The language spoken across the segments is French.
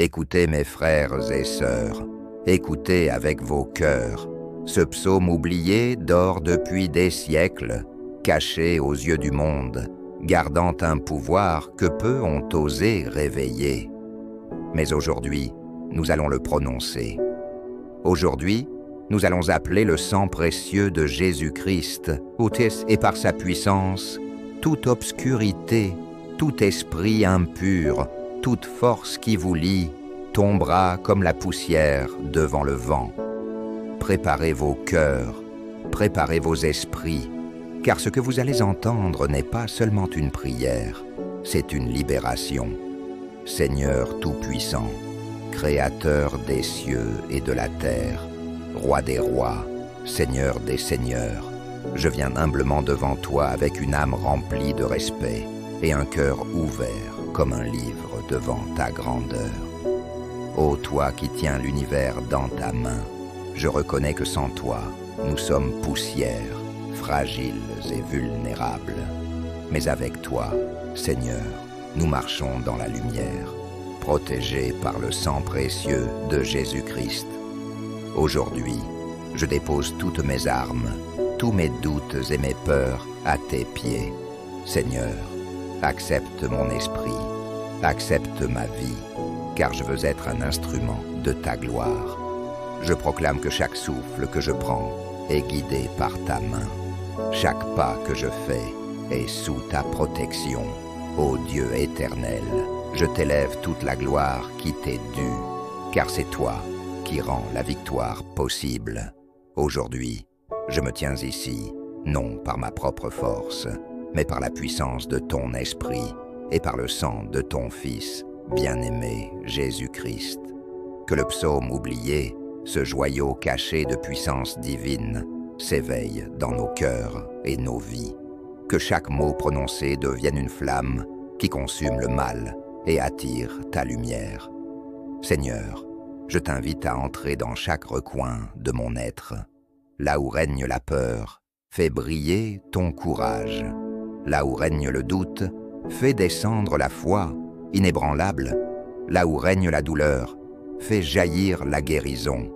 Écoutez mes frères et sœurs, écoutez avec vos cœurs. Ce psaume oublié dort depuis des siècles, caché aux yeux du monde, gardant un pouvoir que peu ont osé réveiller. Mais aujourd'hui, nous allons le prononcer. Aujourd'hui, nous allons appeler le sang précieux de Jésus-Christ, et par sa puissance, toute obscurité, tout esprit impur, toute force qui vous lie, tombera comme la poussière devant le vent. Préparez vos cœurs, préparez vos esprits, car ce que vous allez entendre n'est pas seulement une prière, c'est une libération. Seigneur Tout-Puissant, Créateur des cieux et de la terre, Roi des rois, Seigneur des seigneurs, je viens humblement devant toi avec une âme remplie de respect et un cœur ouvert comme un livre devant ta grandeur. Ô toi qui tiens l'univers dans ta main, je reconnais que sans toi, nous sommes poussière, fragiles et vulnérables. Mais avec toi, Seigneur, nous marchons dans la lumière, protégés par le sang précieux de Jésus-Christ. Aujourd'hui, je dépose toutes mes armes, tous mes doutes et mes peurs à tes pieds. Seigneur, accepte mon esprit, accepte ma vie, car je veux être un instrument de ta gloire. Je proclame que chaque souffle que je prends est guidé par ta main. Chaque pas que je fais est sous ta protection. Ô Dieu éternel, je t'élève toute la gloire qui t'est due, car c'est toi qui rends la victoire possible. Aujourd'hui, je me tiens ici, non par ma propre force, mais par la puissance de ton esprit et par le sang de ton Fils, bien-aimé Jésus-Christ. Que le psaume oublié, ce joyau caché de puissance divine, s'éveille dans nos cœurs et nos vies. Que chaque mot prononcé devienne une flamme qui consume le mal et attire ta lumière. Seigneur, je t'invite à entrer dans chaque recoin de mon être. Là où règne la peur, fais briller ton courage. Là où règne le doute, fais descendre la foi, inébranlable. Là où règne la douleur, fais jaillir la guérison.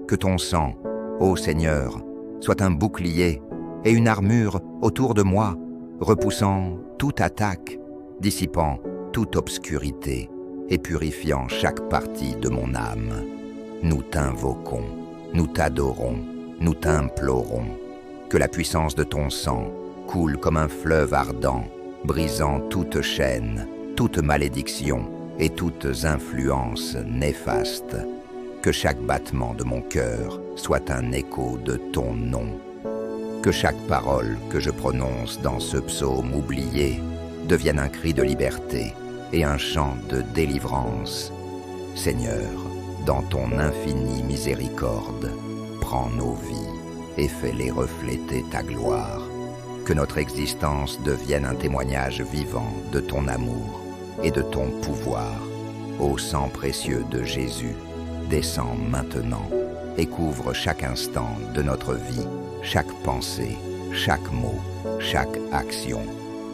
Que ton sang, ô Seigneur, soit un bouclier et une armure autour de moi, repoussant toute attaque, dissipant toute obscurité et purifiant chaque partie de mon âme. Nous t'invoquons, nous t'adorons, nous t'implorons. Que la puissance de ton sang coule comme un fleuve ardent, brisant toute chaîne, toute malédiction et toutes influences néfastes. Que chaque battement de mon cœur soit un écho de ton nom. Que chaque parole que je prononce dans ce psaume oublié devienne un cri de liberté et un chant de délivrance. Seigneur, dans ton infinie miséricorde, prends nos vies et fais-les refléter ta gloire. Que notre existence devienne un témoignage vivant de ton amour et de ton pouvoir. Ô sang précieux de Jésus, descends maintenant et couvre chaque instant de notre vie, chaque pensée, chaque mot, chaque action.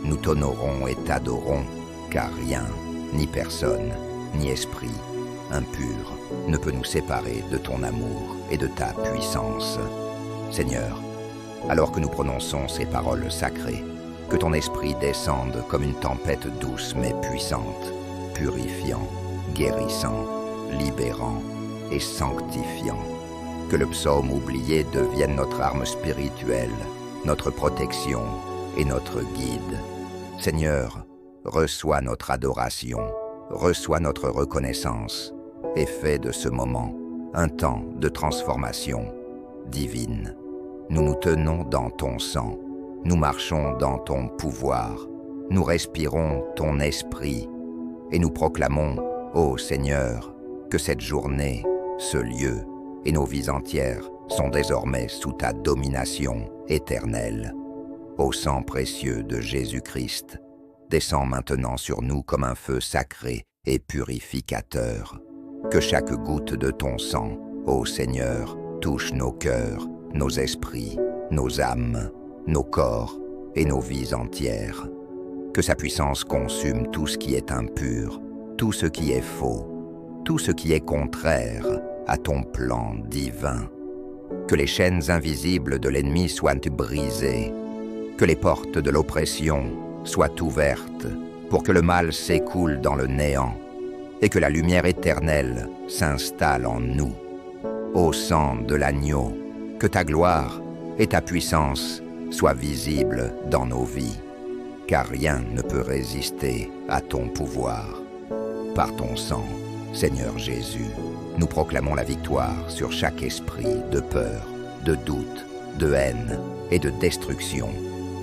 Nous t'honorons et t'adorons, car rien, ni personne, ni esprit impur ne peut nous séparer de ton amour et de ta puissance. Seigneur, alors que nous prononçons ces paroles sacrées, que ton esprit descende comme une tempête douce mais puissante, purifiant, guérissant, libérant et sanctifiant. Que le psaume oublié devienne notre arme spirituelle, notre protection et notre guide. Seigneur, reçois notre adoration, reçois notre reconnaissance et fais de ce moment un temps de transformation divine. Nous nous tenons dans ton sang, nous marchons dans ton pouvoir, nous respirons ton esprit et nous proclamons, ô Seigneur, que cette journée, ce lieu et nos vies entières sont désormais sous ta domination éternelle. Ô sang précieux de Jésus-Christ, descends maintenant sur nous comme un feu sacré et purificateur. Que chaque goutte de ton sang, ô Seigneur, touche nos cœurs, nos esprits, nos âmes, nos corps et nos vies entières. Que sa puissance consume tout ce qui est impur, tout ce qui est faux. tout ce qui est contraire à ton plan divin. Que les chaînes invisibles de l'ennemi soient brisées, que les portes de l'oppression soient ouvertes pour que le mal s'écoule dans le néant et que la lumière éternelle s'installe en nous. Ô sang de l'agneau, que ta gloire et ta puissance soient visibles dans nos vies, car rien ne peut résister à ton pouvoir. Par ton sang, Seigneur Jésus, nous proclamons la victoire sur chaque esprit de peur, de doute, de haine et de destruction.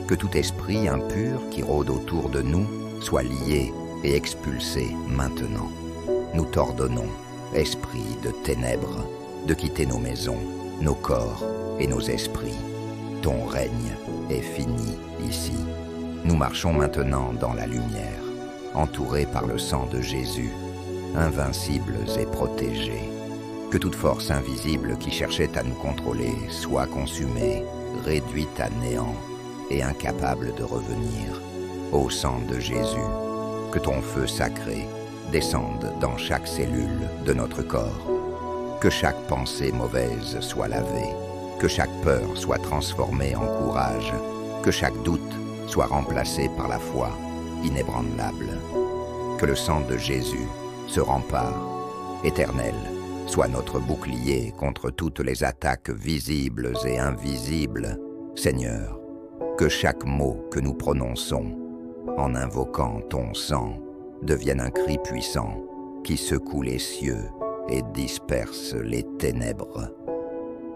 Que tout esprit impur qui rôde autour de nous soit lié et expulsé maintenant. Nous t'ordonnons, esprit de ténèbres, de quitter nos maisons, nos corps et nos esprits. Ton règne est fini ici. Nous marchons maintenant dans la lumière, entourés par le sang de Jésus, invincibles et protégés. Que toute force invisible qui cherchait à nous contrôler soit consumée, réduite à néant et incapable de revenir. Ô sang de Jésus, que ton feu sacré descende dans chaque cellule de notre corps. Que chaque pensée mauvaise soit lavée, que chaque peur soit transformée en courage, que chaque doute soit remplacé par la foi inébranlable. Que le sang de Jésus, ce rempart éternel, soit notre bouclier contre toutes les attaques visibles et invisibles. Seigneur, que chaque mot que nous prononçons, en invoquant ton sang, devienne un cri puissant qui secoue les cieux et disperse les ténèbres.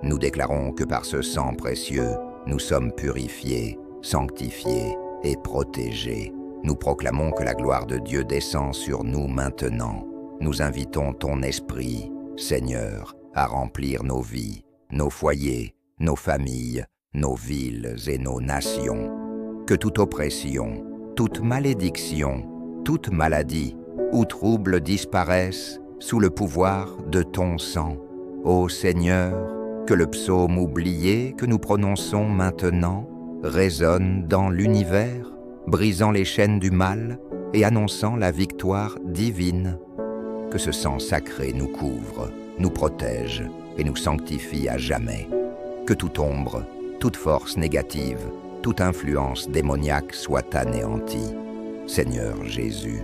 Nous déclarons que par ce sang précieux, nous sommes purifiés, sanctifiés et protégés. Nous proclamons que la gloire de Dieu descend sur nous maintenant. Nous invitons ton esprit, Seigneur, à remplir nos vies, nos foyers, nos familles, nos villes et nos nations. Que toute oppression, toute malédiction, toute maladie ou trouble disparaissent sous le pouvoir de ton sang. Ô Seigneur, que le psaume oublié que nous prononçons maintenant résonne dans l'univers, brisant les chaînes du mal et annonçant la victoire divine. Que ce sang sacré nous couvre, nous protège et nous sanctifie à jamais. Que toute ombre, toute force négative, toute influence démoniaque soit anéantie. Seigneur Jésus,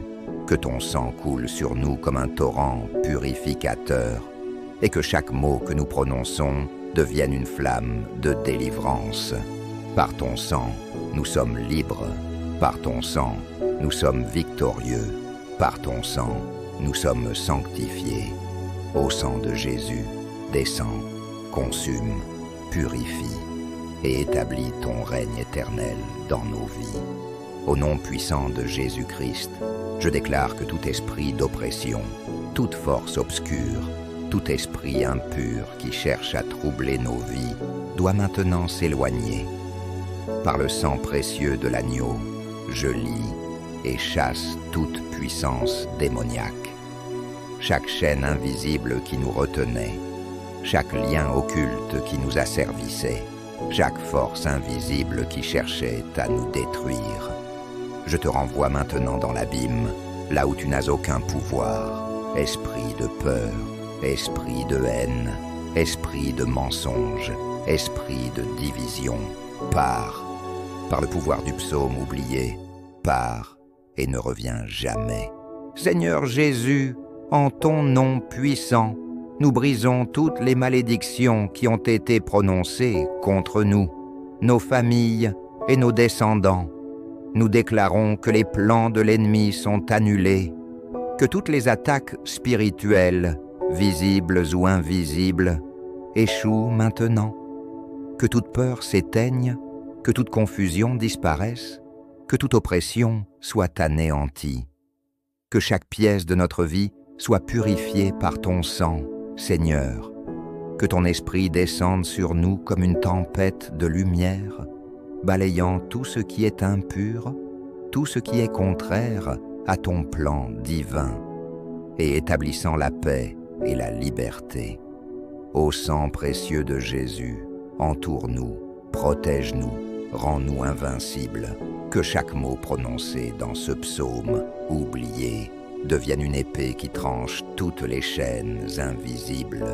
que ton sang coule sur nous comme un torrent purificateur et que chaque mot que nous prononçons devienne une flamme de délivrance. Par ton sang, nous sommes libres. Par ton sang, nous sommes victorieux. Par ton sang, nous sommes sanctifiés. Ô sang de Jésus, descends, consume, purifie et établis ton règne éternel dans nos vies. Au nom puissant de Jésus-Christ, je déclare que tout esprit d'oppression, toute force obscure, tout esprit impur qui cherche à troubler nos vies doit maintenant s'éloigner. Par le sang précieux de l'agneau, je lie et chasse toute puissance démoniaque. Chaque chaîne invisible qui nous retenait, chaque lien occulte qui nous asservissait, chaque force invisible qui cherchait à nous détruire. Je te renvoie maintenant dans l'abîme, là où tu n'as aucun pouvoir, esprit de peur, esprit de haine, esprit de mensonge, esprit de division, pars, par le pouvoir du psaume oublié, pars et ne reviens jamais. Seigneur Jésus, en ton nom puissant, nous brisons toutes les malédictions qui ont été prononcées contre nous, nos familles et nos descendants. Nous déclarons que les plans de l'ennemi sont annulés, que toutes les attaques spirituelles, visibles ou invisibles, échouent maintenant, que toute peur s'éteigne, que toute confusion disparaisse, que toute oppression soit anéantie, que chaque pièce de notre vie soit purifiée par ton sang, Seigneur, que ton esprit descende sur nous comme une tempête de lumière, balayant tout ce qui est impur, tout ce qui est contraire à ton plan divin, et établissant la paix et la liberté. Ô sang précieux de Jésus, entoure-nous, protège-nous, rends-nous invincibles, que chaque mot prononcé dans ce psaume oublié devienne une épée qui tranche toutes les chaînes invisibles,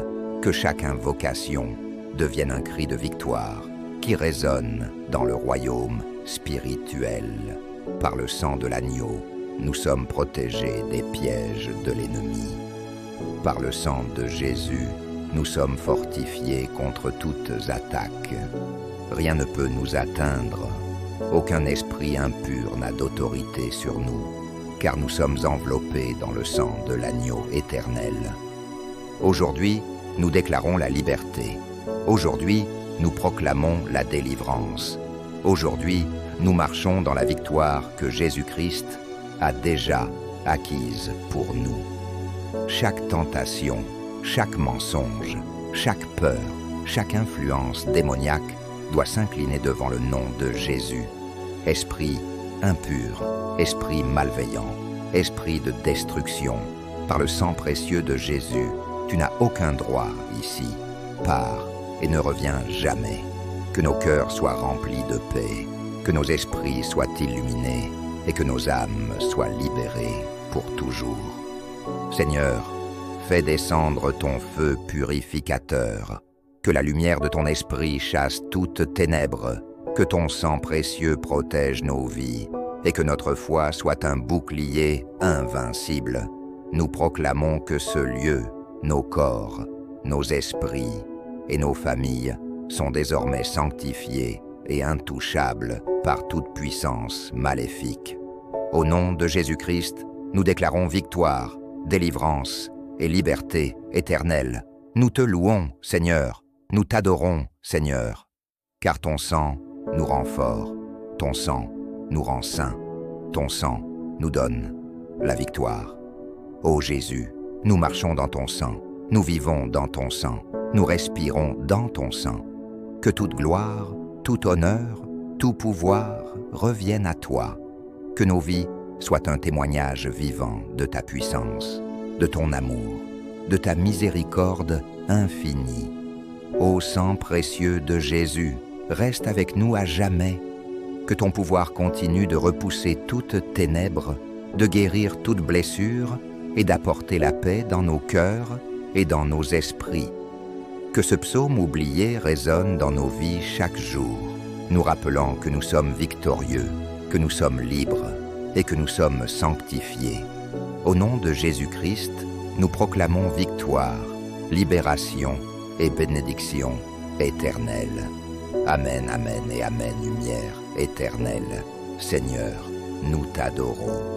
que chaque invocation devienne un cri de victoire qui résonne dans le royaume spirituel. Par le sang de l'agneau, nous sommes protégés des pièges de l'ennemi. Par le sang de Jésus, nous sommes fortifiés contre toutes attaques. Rien ne peut nous atteindre. Aucun esprit impur n'a d'autorité sur nous, car nous sommes enveloppés dans le sang de l'agneau éternel. Aujourd'hui, nous déclarons la liberté. Aujourd'hui, nous proclamons la délivrance. Aujourd'hui, nous marchons dans la victoire que Jésus-Christ a déjà acquise pour nous. Chaque tentation, chaque mensonge, chaque peur, chaque influence démoniaque doit s'incliner devant le nom de Jésus. Esprit impur, esprit malveillant, esprit de destruction, par le sang précieux de Jésus, tu n'as aucun droit ici. Pars et ne reviens jamais. Que nos cœurs soient remplis de paix, que nos esprits soient illuminés et que nos âmes soient libérées pour toujours. Seigneur, fais descendre ton feu purificateur, que la lumière de ton esprit chasse toute ténèbre, que ton sang précieux protège nos vies et que notre foi soit un bouclier invincible. Nous proclamons que ce lieu, nos corps, nos esprits et nos familles sont désormais sanctifiés et intouchables par toute puissance maléfique. Au nom de Jésus-Christ, nous déclarons victoire, délivrance et liberté éternelle. Nous te louons, Seigneur, nous t'adorons, Seigneur, car ton sang nous rend forts, ton sang nous rend saints, ton sang nous donne la victoire. Ô Jésus, nous marchons dans ton sang, nous vivons dans ton sang, nous respirons dans ton sang. Que toute gloire, tout honneur, tout pouvoir reviennent à toi. Que nos vies soient un témoignage vivant de ta puissance, de ton amour, de ta miséricorde infinie. Ô sang précieux de Jésus, reste avec nous à jamais. Que ton pouvoir continue de repousser toute ténèbre, de guérir toute blessure et d'apporter la paix dans nos cœurs et dans nos esprits. Que ce psaume oublié résonne dans nos vies chaque jour, nous rappelant que nous sommes victorieux, que nous sommes libres et que nous sommes sanctifiés. Au nom de Jésus-Christ, nous proclamons victoire, libération et bénédiction éternelle. Amen, amen et amen, lumière éternelle. Seigneur, nous t'adorons.